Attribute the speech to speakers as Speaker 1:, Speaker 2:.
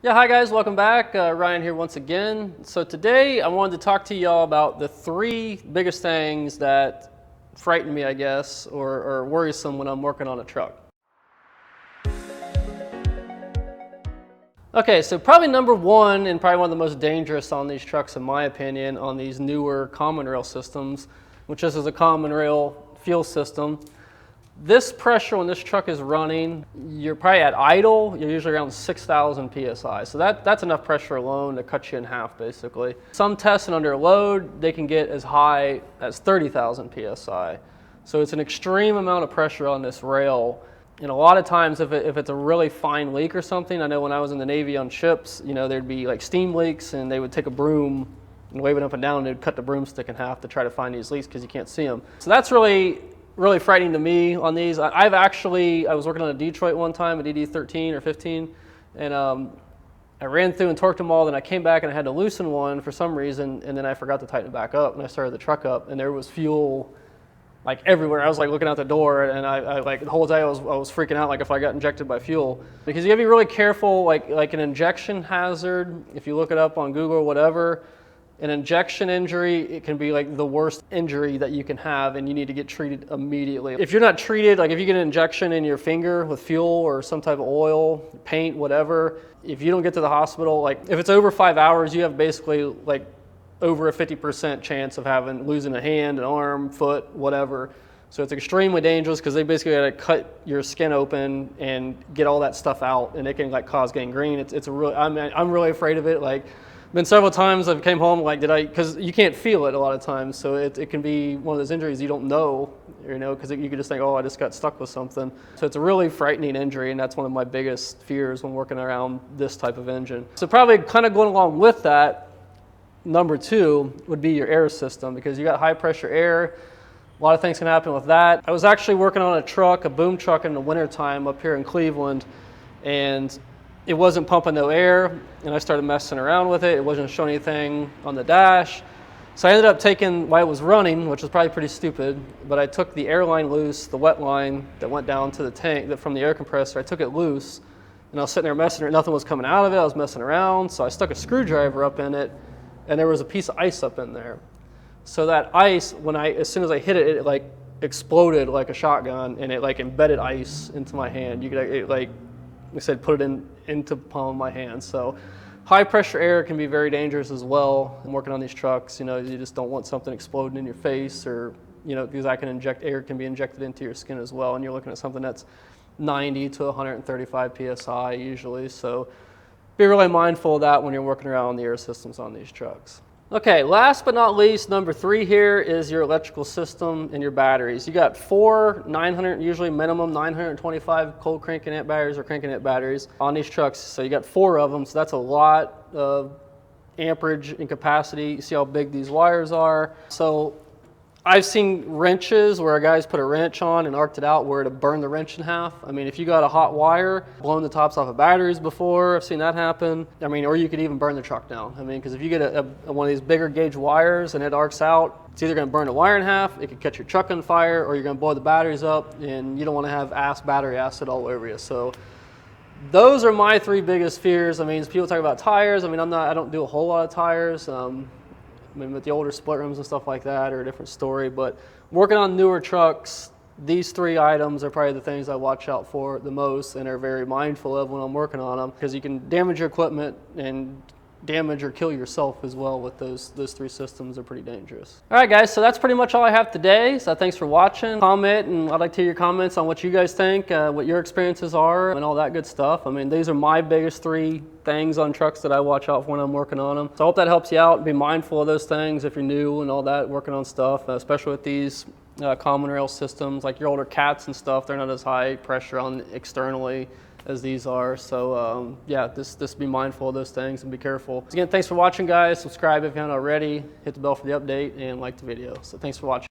Speaker 1: Yeah, hi guys, welcome back. Ryan here once again. So today I wanted to talk to y'all about the three biggest things that frighten me, I guess, or worrisome when I'm working on a truck. Okay, so probably number one, and probably one of the most dangerous on these trucks in my opinion, on these newer common rail systems, which this is a common rail fuel system. This pressure when this truck is running, you're probably at idle, you're usually around 6,000 PSI. So that's enough pressure alone to cut you in half basically. Some tests and under load, they can get as high as 30,000 PSI. So it's an extreme amount of pressure on this rail. And a lot of times if it's a really fine leak or something, I know when I was in the Navy on ships, you know, there'd be like steam leaks and they would take a broom and wave it up and down and they'd cut the broomstick in half to try to find these leaks because you can't see them. So that's really frightening to me on these. I was working on a Detroit one time, a DD13 or 15, and I ran through and torqued them all, then I came back and I had to loosen one for some reason, and then I forgot to tighten it back up, and I started the truck up, and there was fuel like everywhere. I was like looking out the door, and I like the whole day I was freaking out like if I got injected by fuel. Because you gotta be really careful, like an injection hazard, if you look it up on Google or whatever, an injection injury, it can be like the worst injury that you can have and you need to get treated immediately. If you're not treated, like if you get an injection in your finger with fuel or some type of oil, paint, whatever, if you don't get to the hospital, like if it's over 5 hours, you have basically like over a 50% chance of losing a hand, an arm, foot, whatever. So it's extremely dangerous because they basically got to cut your skin open and get all that stuff out, and it can like cause gangrene. I'm really afraid of it. Like, been several times I've came home like, because you can't feel it a lot of times, so it can be one of those injuries you don't know, you know, because you could just think, oh, I just got stuck with something. So it's a really frightening injury, and that's one of my biggest fears when working around this type of engine. So probably kind of going along with that, number two would be your air system, because you got high pressure air. A lot of things can happen with that. I was actually working on a truck, a boom truck in the wintertime up here in Cleveland, and it wasn't pumping no air, and I started messing around with it. It wasn't showing anything on the dash. So I ended up taking, while it was running, which was probably pretty stupid, but I took the air line loose, the wet line that went down to the tank from the air compressor. I took it loose, and I was sitting there messing around. Nothing was coming out of it. I was messing around, so I stuck a screwdriver up in it, and there was a piece of ice up in there. So that ice, as soon as I hit it, it like exploded like a shotgun, and it like embedded ice into my hand. You could like I said, put it into the palm of my hand. So high pressure air can be very dangerous as well. I'm working on these trucks, you know, you just don't want something exploding in your face, or, you know, because air can be injected into your skin as well. And you're looking at something that's 90 to 135 PSI usually. So be really mindful of that when you're working around the air systems on these trucks. Okay, last but not least, number three here is your electrical system and your batteries. You got four 900, usually minimum 925 cold cranking amp batteries or cranking amp batteries on these trucks. So you got four of them, so that's a lot of amperage and capacity. You see how big these wires are. So I've seen wrenches where a guy's put a wrench on and arced it out where to burn the wrench in half. I mean, if you got a hot wire, blown the tops off of batteries before, I've seen that happen. I mean, or you could even burn the truck down. I mean, because if you get one of these bigger gauge wires and it arcs out, it's either going to burn the wire in half, it could catch your truck on fire, or you're going to blow the batteries up, and you don't want to have battery acid all over you. So those are my three biggest fears. I mean, people talk about tires. I mean, I don't do a whole lot of tires. I mean, with the older split rims and stuff like that are a different story, but working on newer trucks, these three items are probably the things I watch out for the most and are very mindful of when I'm working on them, because you can damage your equipment and damage or kill yourself as well with those three systems. Are pretty dangerous. All right, guys, so that's pretty much all I have today. So thanks for watching. Comment, and I'd like to hear your comments on what you guys think, what your experiences are, and all that good stuff. I mean, these are my biggest three things on trucks that I watch out for when I'm working on them. So I hope that helps you out. Be mindful of those things if you're new and all that, working on stuff, especially with these common rail systems. Like your older cats and stuff, they're not as high pressure on externally as these are. So yeah, just be mindful of those things and be careful. So again, thanks for watching, guys. Subscribe if you haven't already. Hit the bell for the update and like the video. So thanks for watching.